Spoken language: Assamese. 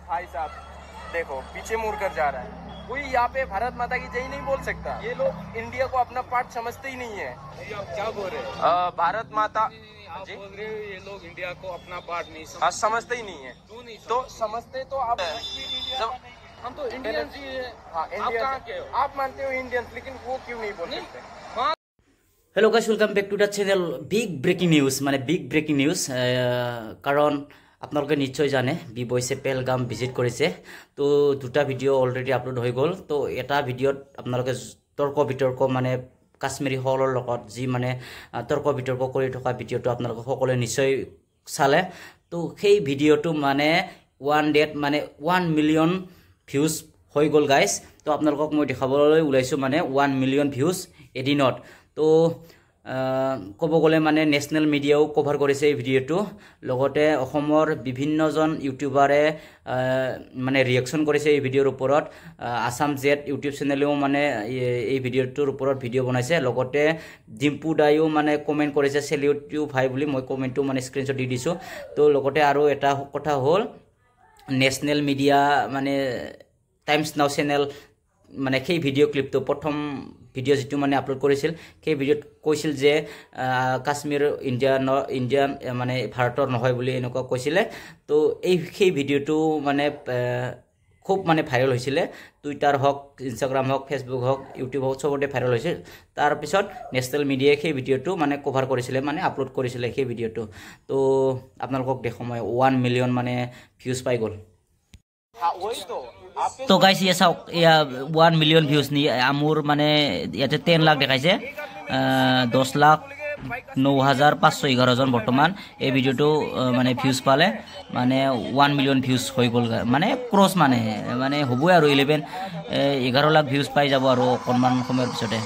भाई साहब देखो पीछे मुड़ कर जा रहा है। कोई यहाँ पे भारत माता की जय नहीं बोल सकता। ये लोग इंडिया को अपना पार्ट समझते ही नहीं है। आप क्या बोल रहे हैं? भारत माता आप बोल रहे हो ये लोग इंडिया को अपना पार्ट नहीं समझते ही नहीं है। क्यों नहीं तो समझते तो आप जब हम तो इंडियंस ही है। हाँ आप कहाँ के हो? आप मानते हो इंडियंस, लेकिन वो क्यों नहीं बोल सकते? Hello guys, welcome back to the channel. Big breaking news মানে বিগ ব্রেকিং নিউজ। কাৰণ আপোনালোকে নিশ্চয় জানে বি বইছে পেলগাম ভিজিট কৰিছে। তো দুটা ভিডিঅ' অলৰেডি আপলোড হৈ গ'ল। তো এটা ভিডিঅ'ত আপোনালোকে তৰ্ক বিতৰ্ক মানে কাশ্মীৰী সকলৰ লগত যি মানে তৰ্ক বিতৰ্ক কৰি থকা ভিডিঅ'টো আপোনালোকে সকলোৱে নিশ্চয় চালে। তো সেই ভিডিঅ'টো মানে ওৱান ডেট মানে 1 মিলিয়ন ভিউজ হৈ গ'ল গাইজ। তো আপোনালোকক মই দেখাবলৈ ওলাইছোঁ মানে 1 মিলিয়ন ভিউজ এদিনত। তো ক'ব গ'লে মানে নেশ্যনেল মিডিয়াও কভাৰ কৰিছে এই ভিডিঅ'টো। লগতে অসমৰ বিভিন্নজন ইউটিউবাৰে মানে ৰিয়েকশ্যন কৰিছে এই ভিডিঅ'ৰ ওপৰত। আছাম জেড ইউটিউব চেনেলেও মানে এই ভিডিঅ'টোৰ ওপৰত ভিডিঅ' বনাইছে। লগতে ডিম্পু দায়ো মানে কমেণ্ট কৰিছে চেলিউট ইউ ভাই বুলি। মই কমেণ্টটো মানে স্ক্ৰীনশ্বট দি দিছোঁ। তো লগতে আৰু এটা কথা হ'ল নেশ্যনেল মিডিয়া মানে টাইমছ নাও চেনেল মানে সেই ভিডিঅ' ক্লিপটো প্ৰথম ভিডিঅ' যিটো মানে আপলোড কৰিছিল সেই ভিডিঅ'ত কৈছিল যে কাশ্মীৰ ইণ্ডিয়া মানে ভাৰতৰ নহয় বুলি এনেকুৱা কৈছিলে। তো সেই ভিডিঅ'টো মানে খুব মানে ভাইৰেল হৈছিলে। টুইটাৰ হওক, ইনষ্টাগ্ৰাম হওক, ফেচবুক হওক, ইউটিউব হওক, চবতে ভাইৰেল হৈছিল। তাৰপিছত নেশ্যনেল মিডিয়াই সেই ভিডিঅ'টো মানে কভাৰ কৰিছিলে, মানে আপলোড কৰিছিলে সেই ভিডিঅ'টো। তো আপোনালোকক দেখোঁ মই 1 মিলিয়ন মানে ভিউজ পাই গ'ল। তো গাইছ ইয়ে চাওক, এয়া 1 মিলিয়ন ভিউজ নি মোৰ মানে ইয়াতে 10 লাখ দেখাইছে, 10,09,511 বৰ্তমান এই ভিডিঅ'টো মানে ভিউজ পালে মানে 1 মিলিয়ন ভিউজ হৈ গ'ল। মানে ক্ৰছ মানে হ'বই আৰু 11 লাখ ভিউজ পাই যাব আৰু অকণমান সময়ৰ পিছতে।